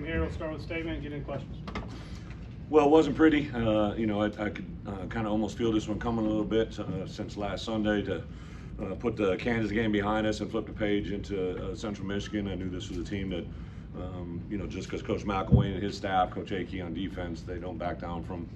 postgame here. We'll start with a statement and get into questions. Well, it wasn't pretty. I could kind of almost feel this one coming a little bit since last Sunday to put the Kansas game behind us and flip the page into Central Michigan. I knew this was a team that, just because Coach McElwain and his staff, Coach Akey on defense, they don't back down from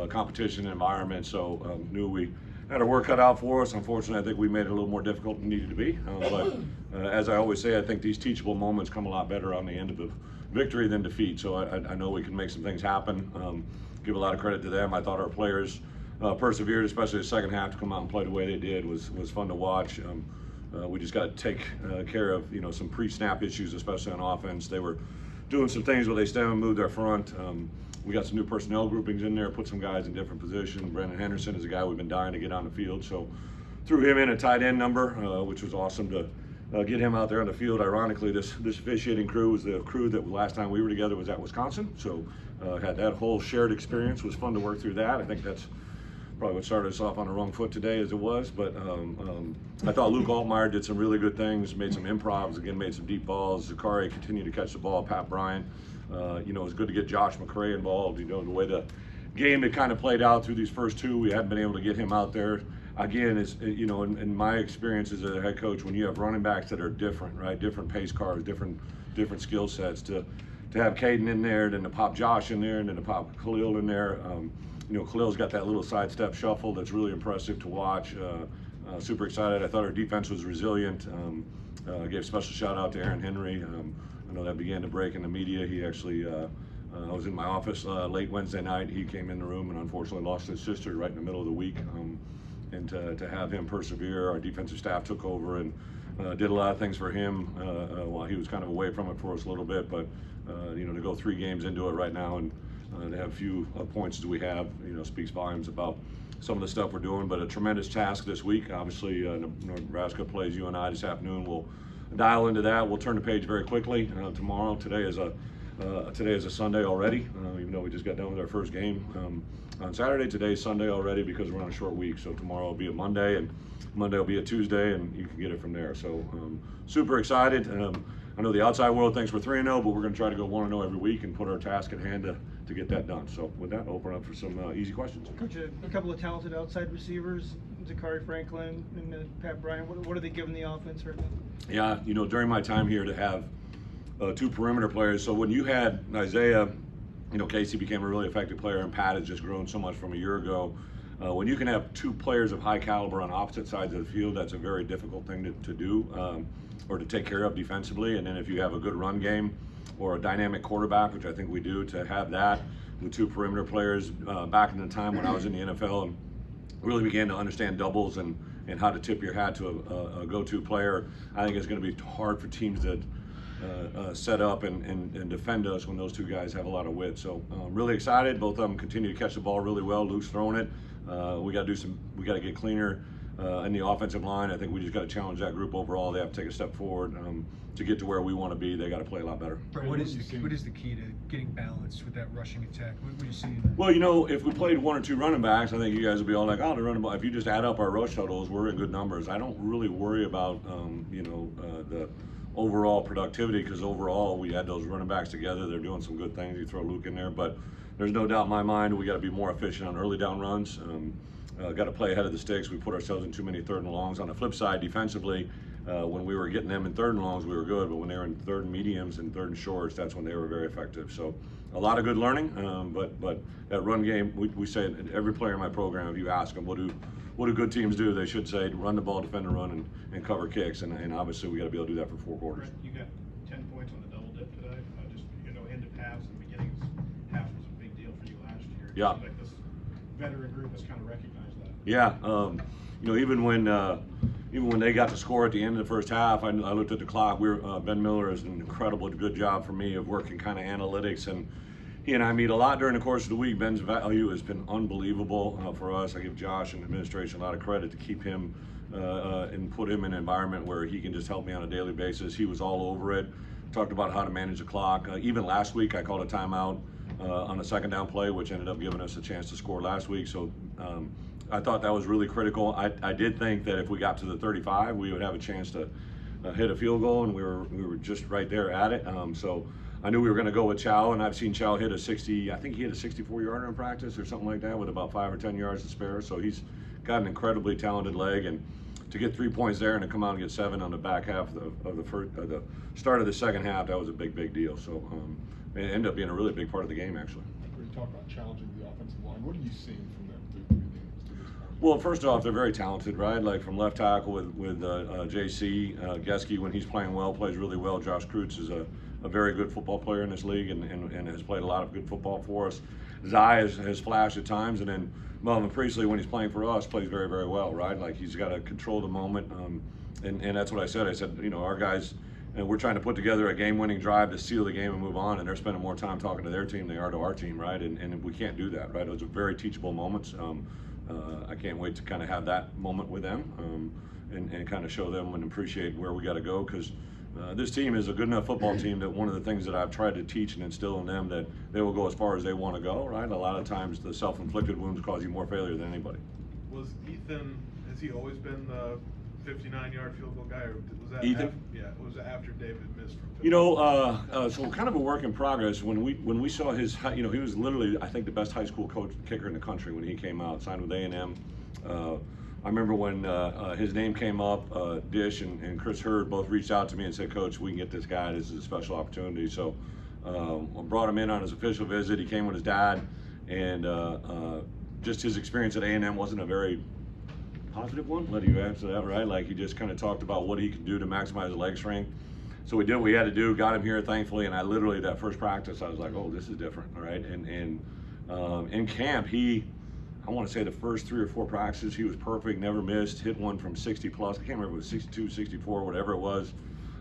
competition environment. So knew we had our work cut out for us. Unfortunately, I think we made it a little more difficult than it needed to be. But as I always say, I think these teachable moments come a lot better on the end of the victory than defeat. So I know we can make some things happen. Give a lot of credit to them. I thought our players persevered, especially the second half, to come out and play the way they did was fun to watch. We just got to take care of some pre-snap issues, especially on offense. They were doing some things where they stand and move their front. We got some new personnel groupings in there, put some guys in different positions. Brendan Henderson is a guy we've been dying to get on the field, so threw him in a tight end number, which was awesome to get him out there on the field. Ironically, this officiating crew was the crew that last time we were together was at Wisconsin, so had that whole shared experience. Was fun to work through that. I think that's probably what started us off on the wrong foot today as it was, but I thought Luke Altmaier did some really good things, made some improvs, again, made some deep balls. Zakari continued to catch the ball. Pat Bryant, it was good to get Josh McCray involved. The way the game had kind of played out through these first two, we hadn't been able to get him out there. Again, in my experience as a head coach, when you have running backs that are different, right, different pace cars, different skill sets, to have Caden in there, then to pop Josh in there, and then to pop Khalil in there. Khalil's got that little sidestep shuffle that's really impressive to watch. Super excited. I thought our defense was resilient. Gave a special shout out to Aaron Henry. I know that began to break in the media. He actually, I was in my office late Wednesday night. He came in the room and unfortunately lost his sister right in the middle of the week. And to have him persevere, our defensive staff took over and did a lot of things for him while he was kind of away from it for us a little bit. But to go 3 games into it right now and to have a few points as we have, speaks volumes about some of the stuff we're doing. But a tremendous task this week. Obviously, Nebraska plays UNI this afternoon. We'll dial into that. We'll turn the page very quickly tomorrow. Today is a Sunday already, even though we just got done with our first game on Saturday. Today's Sunday already because we're on a short week. So tomorrow will be a Monday, and Monday will be a Tuesday, and you can get it from there. So super excited. I know the outside world thinks we're 3-0, but we're going to try to go 1-0 every week and put our task at hand to get that done. So with that, I'll open up for some easy questions. Coach, a couple of talented outside receivers, Zakari Franklin and Pat Bryant. What are they giving the offense right now? Yeah, during my time here to have 2 perimeter players. So when you had Isaiah, Casey became a really effective player, and Pat has just grown so much from a year ago. When you can have 2 players of high caliber on opposite sides of the field, that's a very difficult thing to do or to take care of defensively. And then if you have a good run game or a dynamic quarterback, which I think we do, to have that with 2 perimeter players back in the time when I was in the NFL and really began to understand doubles and how to tip your hat to a go-to player, I think it's going to be hard for teams that set up and defend us when those 2 guys have a lot of width. So really excited. Both of them continue to catch the ball really well. Luke's throwing it. We got to get cleaner in the offensive line. I think we just got to challenge that group overall. They have to take a step forward to get to where we want to be. They got to play a lot better. What is the key to getting balanced with that rushing attack? What do you see? Well, if we played 1 or 2 running backs, I think you guys would be all like, oh, they're running ball. If you just add up our rush totals, we're in good numbers. I don't really worry about the overall productivity, because overall we had those running backs together. They're doing some good things. You throw Luke in there, but there's no doubt in my mind we got to be more efficient on early down runs. Got to play ahead of the sticks. We put ourselves in too many 3rd and longs. On the flip side, defensively, when we were getting them in 3rd and longs, we were good, but when they were in 3rd and mediums and 3rd and shorts, that's when they were very effective. So a lot of good learning, but that run game, we say every player in my program, if you ask them what do good teams do, they should say run the ball, defend the run, and cover kicks, and obviously we got to be able to do that for 4 quarters. You got 10 points on the double dip today. End of halves and beginnings half was a big deal for you last year. Yeah. Like this veteran group has kind of recognized that. Yeah, even when they got to score at the end of the first half, I looked at the clock. Ben Miller is an incredible good job for me of working kind of analytics, and he and I meet a lot during the course of the week. Ben's value has been unbelievable for us. I give Josh and the administration a lot of credit to keep him and put him in an environment where he can just help me on a daily basis. He was all over it. Talked about how to manage the clock. Even last week, I called a timeout on a 2nd down play, which ended up giving us a chance to score last week. So I thought that was really critical. I did think that if we got to the 35, we would have a chance to hit a field goal, and we were just right there at it. So I knew we were going to go with Chow, and I've seen Chow hit a 60, I think he hit a 64-yarder in practice or something like that with about 5 or 10 yards to spare. So he's got an incredibly talented leg, and to get 3 points there and to come out and get 7 on the back half of the start of the second half, that was a big deal. So it ended up being a really big part of the game, actually. When you talk about challenging the offensive line, what are you seeing from them through 3 games to this point? Well, first off, they're very talented, right? Like from left tackle with JC Geske, when he's playing well, plays really well. Josh Kreutz is a very good football player in this league and has played a lot of good football for us. Zai has flashed at times, and then Melvin Priestley, when he's playing for us, plays very well, right? Like he's got to control the moment, and that's what I said. I said, you know, our guys, and we're trying to put together a game-winning drive to seal the game and move on, and they're spending more time talking to their team than they are to our team, right? And we can't do that, right? Those are very teachable moments. I can't wait to kind of have that moment with them and kind of show them and appreciate where we got to go, because this team is a good enough football team that one of the things that I've tried to teach and instill in them, that they will go as far as they want to go, right? A lot of times the self-inflicted wounds cause you more failure than anybody. Was Ethan, has he always been the 59-yard field goal guy, or was that Ethan? Was it after David missed from 50? You know, so kind of a work in progress. When we saw his, you know, he was literally, I think, the best high school coach kicker in the country when he came out, signed with A&M. I remember when his name came up, Dish and Chris Hurd both reached out to me and said, Coach, we can get this guy. This is a special opportunity. So I brought him in on his official visit. He came with his dad, and just his experience at A&M wasn't a very positive one. Let you answer that, right? Like he just kind of talked about what he could do to maximize his leg strength. So we did what we had to do, got him here, thankfully, and I literally, that first practice, I was like, oh, this is different, all right? And in camp, I want to say the first 3 or 4 practices, he was perfect, never missed, hit one from 60 plus. I can't remember if it was 62, 64, whatever it was.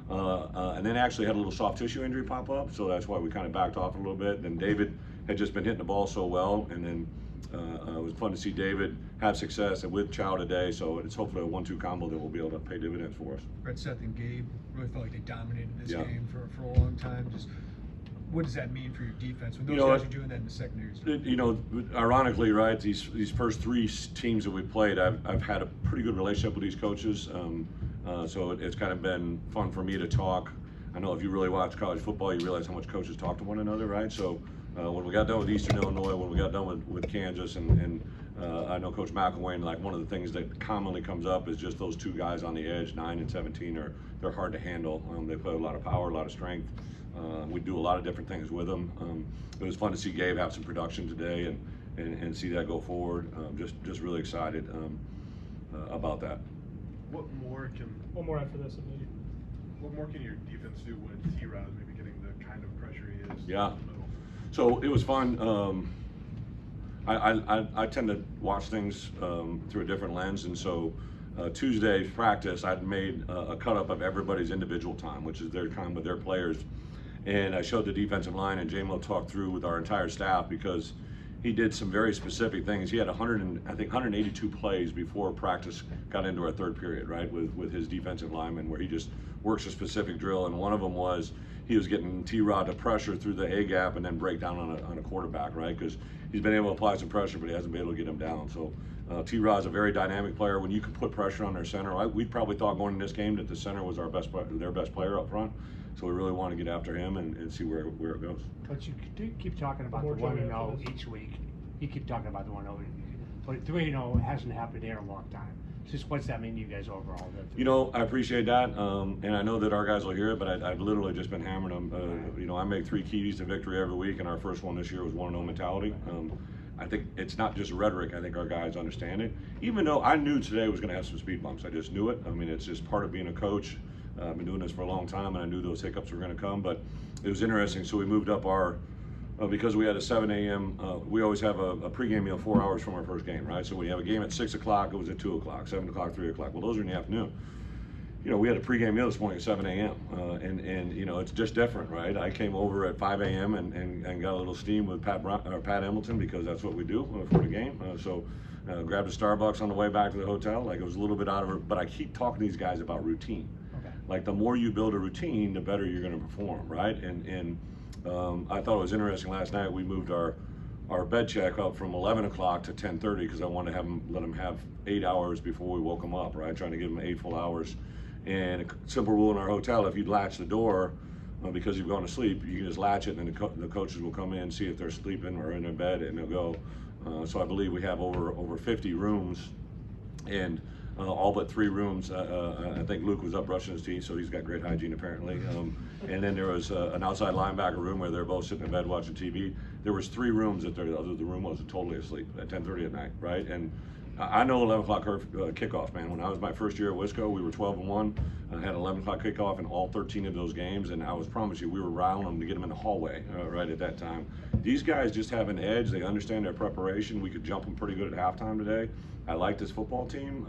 And then actually had a little soft tissue injury pop up, so that's why we kind of backed off a little bit. Then David had just been hitting the ball so well, and then it was fun to see David have success with Chow today, so it's hopefully a 1-2 combo that will be able to pay dividends for us. Brett, Seth, and Gabe really felt like they dominated this Yeah. game for a long time. Just what does that mean for your defense when those You know, guys are doing that in the secondary? You know, ironically, right, these first 3 teams that we've played, I've had a pretty good relationship with these coaches, so it's kind of been fun for me to talk. I know if you really watch college football, you realize how much coaches talk to one another, right? So when we got done with Eastern Illinois, when we got done with Kansas, and I know Coach McElwain, like one of the things that commonly comes up is just those 2 guys on the edge, 9 and 17, they're hard to handle. They play a lot of power, a lot of strength. We do a lot of different things with them. It was fun to see Gabe have some production today and see that go forward. Just really excited about that. What more One more after this, maybe. What more can your defense do when T-Rod is maybe getting the kind of pressure he is? Yeah. In the middle? So it was fun. I tend to watch things through a different lens, and so Tuesday's practice, I'd made a cut up of everybody's individual time, which is their time with their players. And I showed the defensive line, and JMO talked through with our entire staff, because he did some very specific things. He had 182 plays before practice got into our 3rd period, right, with his defensive lineman, where he just works a specific drill. And one of them was he was getting T-Rod to pressure through the A gap and then break down on a quarterback, right? Because he's been able to apply some pressure, but he hasn't been able to get him down. So T-Rod's a very dynamic player. When you can put pressure on their center, we probably thought going in this game that the center was their best player up front. So we really want to get after him and see where it goes. Coach, you keep talking about the More time 1-0 after this. each week. You keep talking about the 1-0, but 3-0 hasn't happened here in a long time. Just what's that mean to you guys overall? You know, I appreciate that, and I know that our guys will hear it, but I've literally just been hammering them. You know, I make 3 keys to victory every week, and our first one this year was 1-0 mentality. I think it's not just rhetoric. I think our guys understand it. Even though I knew today was going to have some speed bumps, I just knew it. I mean, it's just part of being a coach. I've been doing this for a long time, and I knew those hiccups were going to come. But it was interesting. So we moved up our because we had a 7 a.m. We always have a pregame meal 4 hours from our first game, right? So when you have a game at 6 o'clock, it was at 2 o'clock, 7 o'clock, 3 o'clock. Well, those are in the afternoon. You know, we had a pregame meal this morning at 7 a.m. And you know, it's just different, right? I came over at 5 a.m. and got a little steam with Pat Hamilton, because that's what we do for the game. Grabbed a Starbucks on the way back to the hotel. Like, it was a little bit out of it, but I keep talking to these guys about routine. Okay. Like, the more you build a routine, the better you're going to perform, right? And I thought it was interesting last night. We moved our bed check up from 11 o'clock to 10:30 because I wanted to let them have 8 hours before we woke them up, right? Trying to give them 8 full hours. And a simple rule in our hotel: if you'd latch the door because you've gone to sleep, you can just latch it, and then the coaches will come in, see if they're sleeping or in their bed, and they'll go. So I believe we have over 50 rooms, and all but 3 rooms. I think Luke was up brushing his teeth, so he's got great hygiene apparently. And then there was an outside linebacker room where they're both sitting in bed watching TV. There was 3 rooms that the room wasn't totally asleep at 10:30 at night, right? And I know 11 o'clock kickoff, man. When I was my first year at Wisco, we were 12-1. I had 11 o'clock kickoff in all 13 of those games, and I was promise you, we were riling them to get them in the hallway right at that time. These guys just have an edge. They understand their preparation. We could jump them pretty good at halftime today. I like this football team.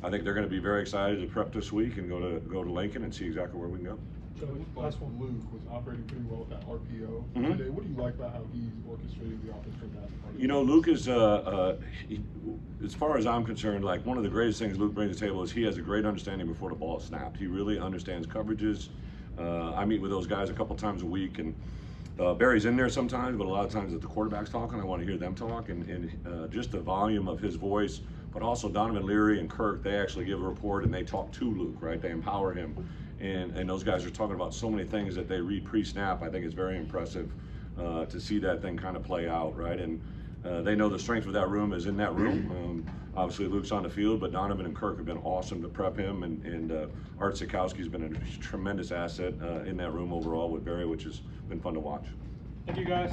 I think they're going to be very excited to prep this week and go to Lincoln and see exactly where we can go. So it looked like Luke was operating pretty well with that RPO Mhm. today. What do you like about how he's orchestrating the offense from that part? You know, Luke is, as far as I'm concerned, like one of the greatest things Luke brings to the table is he has a great understanding before the ball is snapped. He really understands coverages. I meet with those guys a couple times a week, and Barry's in there sometimes, but a lot of times if the quarterback's talking, I want to hear them talk, and just the volume of his voice, but also Donovan Leary and Kirk, they actually give a report and they talk to Luke, right? They empower him. And those guys are talking about so many things that they read pre-snap. I think it's very impressive to see that thing kind of play out, right? And they know the strength of that room is in that room. Obviously, Luke's on the field, but Donovan and Kirk have been awesome to prep him, and Art Sikowski's been a tremendous asset in that room overall with Barry, which has been fun to watch. Thank you, guys.